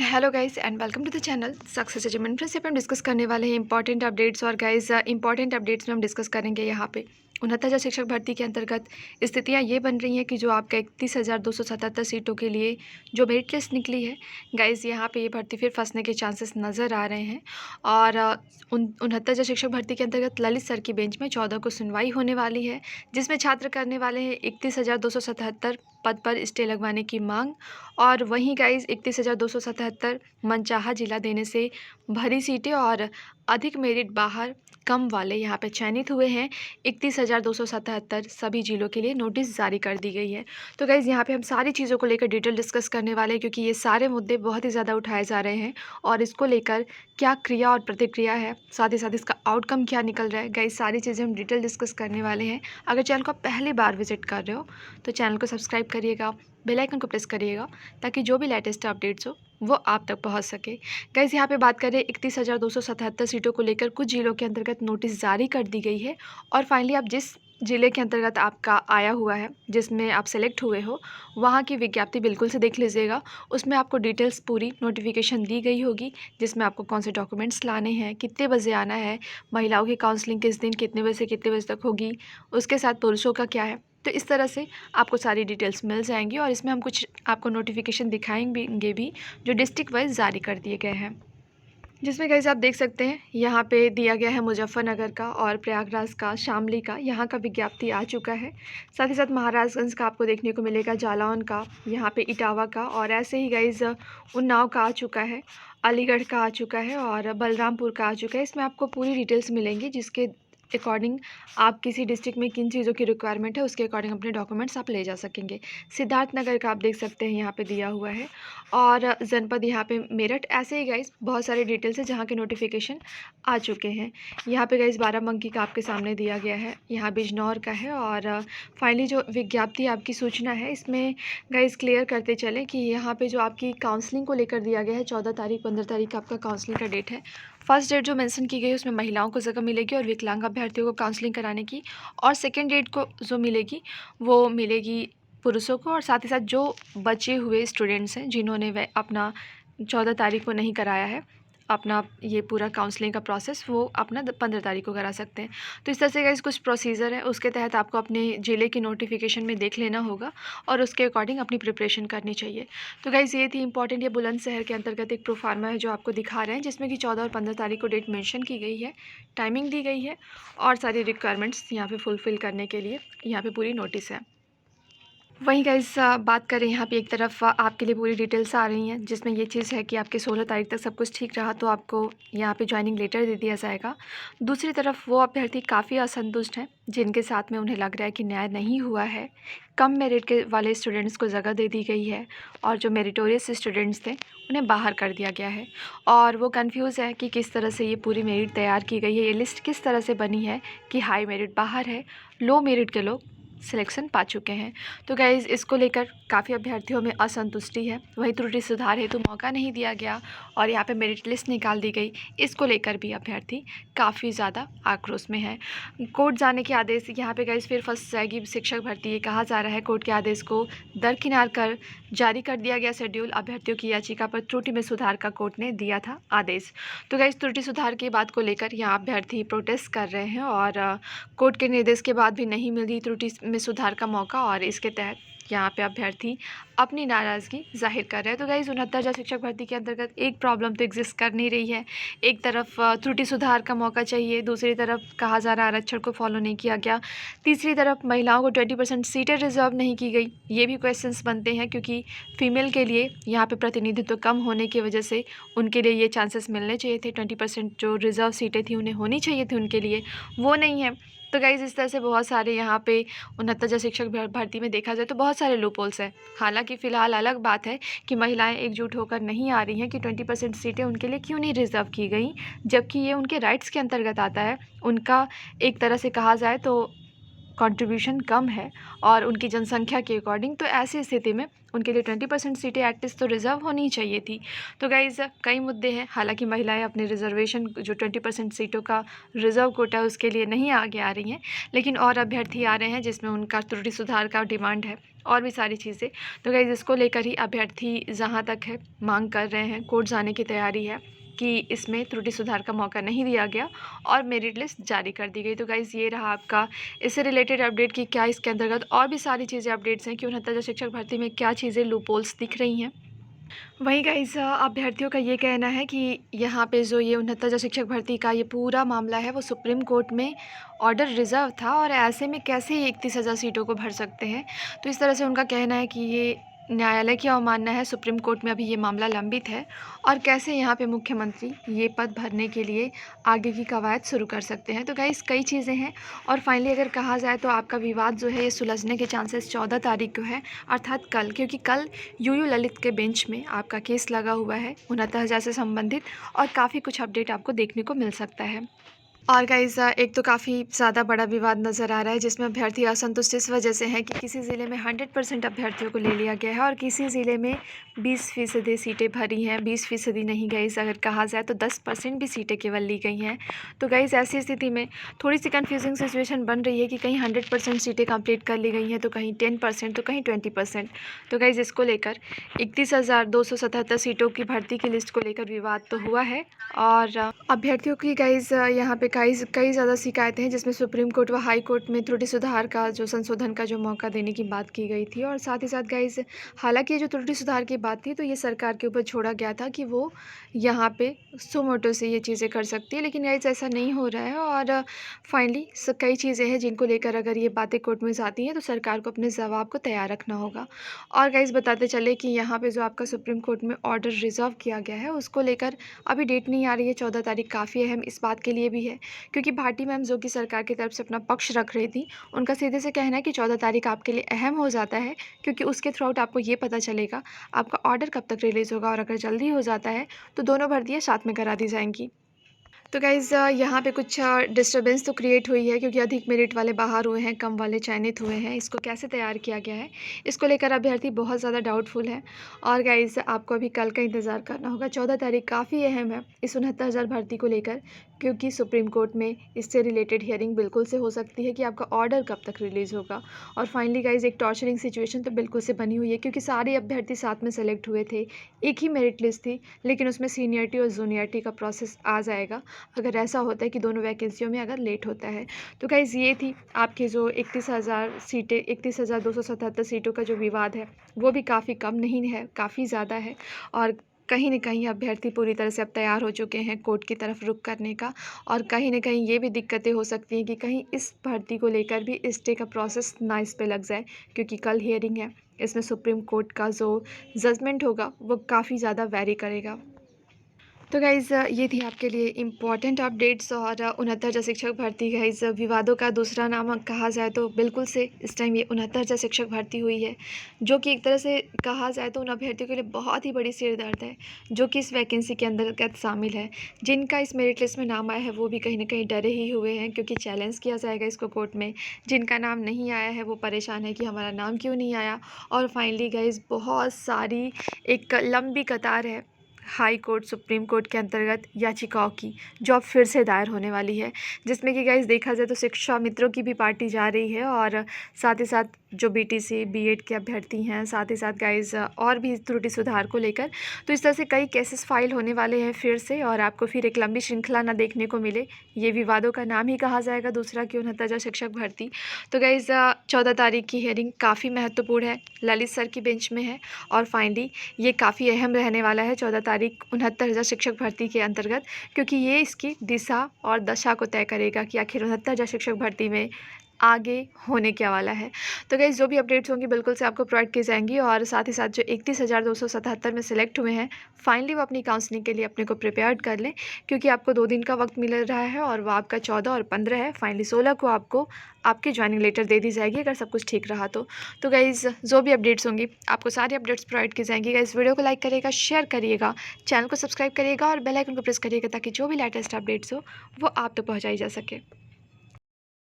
Hello guys and welcome to the channel success achievement. फिर से हम डिस्कस करने वाले हैं इंपॉर्टेंट अपडेट्स। और गाइस इंपॉर्टेंट अपडेट्स में हम डिस्कस करेंगे यहाँ पे 69,000 शिक्षक भर्ती के अंतर्गत स्थितियाँ ये बन रही हैं कि जो आपका 31,277 सीटों के लिए जो मेरिट लिस्ट निकली है गाइस, यहाँ पे ये भर्ती फिर फंसने के चांसेस नज़र आ रहे हैं। और 69,000 शिक्षक भर्ती के अंतर्गत ललित सर की बेंच में 14 को सुनवाई होने वाली है, जिसमें छात्र करने वाले हैं 31,277 पद पर स्टे लगवाने की मांग। और वहीं गाइस 31,277 मनचाहा जिला देने से भरी सीटें और अधिक मेरिट बाहर कम वाले यहाँ पे चयनित हुए हैं। 31,277 सभी जिलों के लिए नोटिस जारी कर दी गई है। तो गाइज़ यहाँ पे हम सारी चीज़ों को लेकर डिटेल डिस्कस करने वाले हैं, क्योंकि ये सारे मुद्दे बहुत ही ज़्यादा उठाए जा रहे हैं और इसको लेकर क्या क्रिया और प्रतिक्रिया है, साथ ही साथ इसका आउटकम क्या निकल रहा है। गाइज़ सारी चीज़ें हम डिटेल डिस्कस करने वाले हैं। अगर चैनल को पहली बार विजिट कर रहे हो तो चैनल को सब्सक्राइब करिएगा, बेल आइकन को प्रेस करिएगा, ताकि जो भी लेटेस्ट अपडेट्स हो वो आप तक पहुंच सके। गाइस यहाँ पे बात करें 31,277 सीटों को लेकर कुछ जिलों के अंतर्गत नोटिस जारी कर दी गई है। और फाइनली आप जिस ज़िले के अंतर्गत आपका आया हुआ है, जिसमें आप सेलेक्ट हुए हो, वहाँ की विज्ञप्ति बिल्कुल से देख लीजिएगा। उसमें आपको डिटेल्स पूरी नोटिफिकेशन दी गई होगी, जिसमें आपको कौन से डॉक्यूमेंट्स लाने हैं, कितने बजे आना है, महिलाओं की काउंसलिंग किस दिन कितने बजे से कितने बजे तक होगी, उसके साथ पुरुषों का क्या है। तो इस तरह से आपको सारी डिटेल्स मिल जाएंगी। और इसमें हम कुछ आपको नोटिफिकेशन दिखाएंगे भी जो डिस्ट्रिक्ट वाइज जारी कर दिए गए हैं, जिसमें गाइस आप देख सकते हैं यहाँ पे दिया गया है मुजफ्फरनगर का और प्रयागराज का, शामली का, यहाँ का विज्ञप्ति आ चुका है। साथ ही साथ महाराजगंज का आपको देखने को मिलेगा, जालौन का, यहाँ पे इटावा का, और ऐसे ही गाइस उन्नाव का आ चुका है, अलीगढ़ का आ चुका है और बलरामपुर का आ चुका है। इसमें आपको पूरी डिटेल्स मिलेंगी, जिसके अकॉर्डिंग आप किसी डिस्ट्रिक्ट में किन चीज़ों की रिक्वायरमेंट है उसके अकॉर्डिंग अपने डॉक्यूमेंट्स आप ले जा सकेंगे। सिद्धार्थनगर का आप देख सकते हैं यहाँ पे दिया हुआ है, और जनपद यहाँ पे मेरठ। ऐसे ही गाइस बहुत सारे डिटेल्स है जहाँ के नोटिफिकेशन आ चुके हैं। यहाँ पे गाइस बाराबंकी का आपके सामने दिया गया है, यहाँ बिजनौर का है। और फाइनली जो विज्ञप्ति आपकी सूचना है, इसमें गाइस क्लियर करते चलें कि यहाँ पे जो आपकी काउंसलिंग को लेकर दिया गया है, 14 तारीख 15 तारीख का आपका काउंसलिंग का डेट है। फर्स्ट डेट जो मेंशन की गई है उसमें महिलाओं को जगह मिलेगी और विकलांग अभ्यर्थियों को काउंसलिंग कराने की, और सेकेंड डेट को जो मिलेगी वो मिलेगी पुरुषों को। और साथ ही साथ जो बचे हुए स्टूडेंट्स हैं जिन्होंने वह अपना 14 तारीख को नहीं कराया है अपना ये पूरा काउंसलिंग का प्रोसेस, वो अपना 15 तारीख को करा सकते हैं। तो इस तरह से गाइस कुछ प्रोसीजर है, उसके तहत आपको अपने ज़िले की नोटिफिकेशन में देख लेना होगा और उसके अकॉर्डिंग अपनी प्रिपरेशन करनी चाहिए। तो गाइस ये थी इंपॉर्टेंट, ये बुलंदशहर के अंतर्गत एक प्रोफार्मा है जो आपको दिखा रहे हैं, जिसमें कि 14 और 15 तारीख को डेट मेंशन की गई है, टाइमिंग दी गई है और सारी रिक्वायरमेंट्स यहाँ पे फुलफ़िल करने के लिए यहाँ पे पूरी नोटिस है। वहीं गाइस बात करें यहाँ पे एक तरफ आपके लिए पूरी डिटेल्स आ रही हैं, जिसमें ये चीज़ है कि आपके 16 तारीख तक सब कुछ ठीक रहा तो आपको यहाँ पे ज्वाइनिंग लेटर दे दिया जाएगा। दूसरी तरफ वो अभ्यर्थी काफ़ी असंतुष्ट हैं जिनके साथ में उन्हें लग रहा है कि न्याय नहीं हुआ है, कम मेरिट के वाले स्टूडेंट्स को जगह दे दी गई है और जो मेरिटोरियस स्टूडेंट्स थे उन्हें बाहर कर दिया गया है। और वो कन्फ्यूज़ है कि किस तरह से ये पूरी मेरिट तैयार की गई है, ये लिस्ट किस तरह से बनी है कि हाई मेरिट बाहर है, लो मेरिट के लोग सिलेक्शन पा चुके हैं। तो गाइज़ इसको लेकर काफ़ी अभ्यर्थियों में असंतुष्टि है। वही त्रुटि सुधार हेतु मौका नहीं दिया गया और यहाँ पे मेरिट लिस्ट निकाल दी गई, इसको लेकर भी अभ्यर्थी काफ़ी ज़्यादा आक्रोश में है। कोर्ट जाने के आदेश यहाँ पे गाइज़ फिर फंस जाएगी शिक्षक भर्ती, ये कहा जा रहा है। कोर्ट के आदेश को दरकिनार कर जारी कर दिया गया शेड्यूल। अभ्यर्थियों की याचिका पर त्रुटि में सुधार का कोर्ट ने दिया था आदेश। तो गाइज़ त्रुटि सुधार की बात को लेकर यहाँ अभ्यर्थी प्रोटेस्ट कर रहे हैं और कोर्ट के निर्देश के बाद भी नहीं मिल रही त्रुटि में सुधार का मौका, और इसके तहत यहाँ पे अभ्यर्थी अपनी नाराज़गी जाहिर कर रहे हैं। तो गाइस 69,000 शिक्षक भर्ती के अंतर्गत एक प्रॉब्लम तो एग्जिस्ट कर नहीं रही है। एक तरफ त्रुटि सुधार का मौका चाहिए, दूसरी तरफ कहा जा रहा है आरक्षण को फॉलो नहीं किया गया, तीसरी तरफ महिलाओं को 20% सीटें रिजर्व नहीं की गई। ये भी क्वेश्चंस बनते हैं, क्योंकि फीमेल के लिए यहाँ पे प्रतिनिधित्व कम होने की वजह से उनके लिए ये चांसेस मिलने चाहिए थे। 20% जो रिजर्व सीटें थी उन्हें होनी चाहिए थी उनके लिए, वो नहीं है। तो गाइज़ इस तरह से बहुत सारे यहाँ पे 69,000 शिक्षक भर्ती में देखा जाए तो बहुत सारे लूपहोल्स हैं। हालांकि फ़िलहाल अलग बात है कि महिलाएं एकजुट होकर नहीं आ रही हैं कि 20% सीटें उनके लिए क्यों नहीं रिज़र्व की गई, जबकि ये उनके राइट्स के अंतर्गत आता है। उनका एक तरह से कहा जाए तो कंट्रीब्यूशन कम है और उनकी जनसंख्या के अकॉर्डिंग, तो ऐसी स्थिति में उनके लिए 20% सीटें एटलीस्ट तो रिज़र्व होनी चाहिए थी। तो गाइज़ कई मुद्दे हैं। हालांकि महिलाएं अपने रिजर्वेशन जो 20% सीटों का रिज़र्व कोटा है उसके लिए नहीं आगे आ रही हैं, लेकिन और अभ्यर्थी आ रहे हैं जिसमें उनका त्रुटि सुधार का डिमांड है। और भी सारी चीज़ें। तो गाइज़ इसको लेकर ही अभ्यर्थी जहाँ तक है मांग कर रहे हैं, कोर्ट जाने की तैयारी है कि इसमें त्रुटि सुधार का मौका नहीं दिया गया और मेरिट लिस्ट जारी कर दी गई। तो गाइज़ ये रहा आपका इससे रिलेटेड अपडेट कि क्या इसके अंतर्गत और भी सारी चीज़ें अपडेट्स हैं कि 69 शिक्षक भर्ती में क्या चीज़ें लूपहोल्स दिख रही हैं। वहीं गाइस अभ्यर्थियों का ये कहना है कि यहाँ पे जो ये 69 शिक्षक भर्ती का ये पूरा मामला है वो सुप्रीम कोर्ट में ऑर्डर रिजर्व था और ऐसे में कैसे ये 31,000 सीटों को भर सकते हैं। तो इस तरह से उनका कहना है कि ये न्यायालय की अवमानना है, सुप्रीम कोर्ट में अभी ये मामला लंबित है और कैसे यहाँ पे मुख्यमंत्री ये पद भरने के लिए आगे की कवायद शुरू कर सकते हैं। तो गाइस कई चीज़ें हैं और फाइनली अगर कहा जाए तो आपका विवाद जो है ये सुलझने के चांसेस 14 तारीख को है, अर्थात कल, क्योंकि कल यूयू ललित के बेंच में आपका केस लगा हुआ है 69,000 से संबंधित और काफ़ी कुछ अपडेट आपको देखने को मिल सकता है। और गाइस एक तो काफ़ी ज़्यादा बड़ा विवाद नज़र आ रहा है जिसमें अभ्यर्थी असंतुष्ट इस वजह से हैं कि किसी ज़िले में 100% अभ्यर्थियों को ले लिया गया है और किसी ज़िले में 20% सीटें भरी हैं, 20% नहीं। गाइस अगर कहा जाए तो 10% भी सीटें केवल ली गई हैं। तो गाइस ऐसी स्थिति में थोड़ी सी कन्फ्यूजिंग सिचुएशन बन रही है कि कहीं 100% सीटें कंप्लीट कर ली गई हैं, तो कहीं 10%, तो कहीं 20%। तो गाइस इसको लेकर 31,277 सीटों की भर्ती की लिस्ट को लेकर विवाद तो हुआ है और अभ्यर्थियों की गाइस यहाँ पे कई ज़्यादा शिकायतें हैं जिसमें सुप्रीम कोर्ट व हाई कोर्ट में त्रुटि सुधार का जो संशोधन का जो मौका देने की बात की गई थी और साथ ही साथ गाइस हालांकि ये जो त्रुटि सुधार की बात थी तो ये सरकार के ऊपर छोड़ा गया था कि वो यहाँ पे सुमोटो से ये चीज़ें कर सकती है, लेकिन गाइस ऐसा नहीं हो रहा है और फाइनली कई चीज़ें हैं जिनको लेकर अगर ये बातें कोर्ट में जाती हैं तो सरकार को अपने जवाब को तैयार रखना होगा। और गाइस बताते चले कि यहाँ पे जो आपका सुप्रीम कोर्ट में ऑर्डर रिजर्व किया गया है उसको लेकर अभी डेट नहीं आ रही है। 14 तारीख काफ़ी अहम इस बात के लिए भी है क्योंकि भाटी मैम जो कि सरकार की तरफ से अपना पक्ष रख रही थी, उनका सीधे से कहना है कि 14 तारीख आपके लिए अहम हो जाता है क्योंकि उसके थ्रू आउट आपको ये पता चलेगा आपका ऑर्डर कब तक रिलीज़ होगा और अगर जल्दी हो जाता है तो दोनों भर्तियाँ साथ में करा दी जाएंगी। तो गाइज़ यहाँ पे कुछ डिस्टर्बेंस तो क्रिएट हुई है क्योंकि अधिक मेरिट वाले बाहर हुए हैं, कम वाले चयनित हुए हैं। इसको कैसे तैयार किया गया है, इसको लेकर अभ्यर्थी बहुत ज़्यादा डाउटफुल है और गाइज़ आपको अभी कल का इंतज़ार करना होगा। 14 तारीख काफ़ी अहम है इस 69,000 भर्ती को लेकर क्योंकि सुप्रीम कोर्ट में इससे रिलेटेड हियरिंग बिल्कुल से हो सकती है कि आपका ऑर्डर कब तक रिलीज़ होगा। और फाइनली गाइज़ एक टॉर्चरिंग सिचुएशन तो बिल्कुल से बनी हुई है क्योंकि सारे अभ्यर्थी साथ में सेलेक्ट हुए थे, एक ही मेरिट लिस्ट थी, लेकिन उसमें सीनियरिटी और जूनियरिटी का प्रोसेस आ जाएगा अगर ऐसा होता है कि दोनों वैकेंसियों में अगर लेट होता है। तो गाइज़ ये थी आपकी जो 31,000 सीटें, 31,277 सीटों का जो विवाद है वो भी काफ़ी कम नहीं है, काफ़ी ज़्यादा है और कहीं न कहीं अभ्यर्थी पूरी तरह से अब तैयार हो चुके हैं कोर्ट की तरफ रुख करने का और कहीं न कहीं ये भी दिक्कतें हो सकती हैं कि कहीं इस भर्ती को लेकर भी स्टे का प्रोसेस ना इस पे लग जाए क्योंकि कल हियरिंग है। इसमें सुप्रीम कोर्ट का जो जजमेंट होगा वो काफ़ी ज़्यादा वैरी करेगा। तो गाइज़ ये थी आपके लिए इम्पॉर्टेंट अपडेट्स और 69 शिक्षक भर्ती गाइज़ विवादों का दूसरा नाम कहा जाए तो बिल्कुल से इस टाइम ये 69 शिक्षक भर्ती हुई है जो कि एक तरह से कहा जाए तो उन अभ्यर्थियों के लिए बहुत ही बड़ी सिरदर्द है जो कि इस वैकेंसी के अंतर्गत शामिल है। जिनका इस मेरिट लिस्ट में नाम आया है वो भी कहीं ना कहीं डरे ही हुए हैं क्योंकि चैलेंज किया जाएगा इसको कोर्ट में। जिनका नाम नहीं आया है वो परेशान है कि हमारा नाम क्यों नहीं आया। और फाइनली गाइज़ बहुत सारी एक लंबी कतार है हाई कोर्ट, सुप्रीम कोर्ट के अंतर्गत याचिकाओं की जो अब फिर से दायर होने वाली है, जिसमें कि गाइस देखा जाए तो शिक्षा मित्रों की भी पार्टी जा रही है और साथ ही साथ जो बीटीसी बीएड के अभ्यर्थी हैं, साथ ही साथ गाइस और भी त्रुटि सुधार को लेकर। तो इस तरह से कई केसेस फाइल होने वाले हैं फिर से और आपको फिर एक लंबी श्रृंखला ना देखने को मिले। ये विवादों का नाम ही कहा जाएगा दूसरा कि 69 शिक्षक भर्ती। तो गाइस 14 तारीख की हियरिंग काफ़ी महत्वपूर्ण है, ललित सर की बेंच में है और फाइनली ये काफ़ी अहम रहने वाला है 14 तारीख 69,000 शिक्षक भर्ती के अंतर्गत क्योंकि ये इसकी दिशा और दशा को तय करेगा कि आखिर 69,000 शिक्षक भर्ती में आगे होने क्या वाला है। तो गाइस जो भी अपडेट्स होंगी बिल्कुल से आपको प्रोवाइड की जाएंगी और साथ ही साथ जो 31,277 में सिलेक्ट हुए हैं फाइनली वो अपनी काउंसलिंग के लिए अपने को प्रिपेयर्ड कर लें क्योंकि आपको 2 दिन का वक्त मिल रहा है और वो आपका 14 और 15 है। फाइनली 16 को आपको आपकी ज्वाइनिंग लेटर दे दी जाएगी अगर सब कुछ ठीक रहा तो गाइज़ जो भी अपडेट्स होंगी आपको सारी अपडेट्स प्रोवाइड की जाएंगी। गाइज़ वीडियो को लाइक करिएगा, शेयर करिएगा, चैनल को सब्सक्राइब करिएगा और बेल आइकन को प्रेस करिएगा ताकि जो भी लेटेस्ट अपडेट्स हो वो आप तक पहुँचाई जा सके।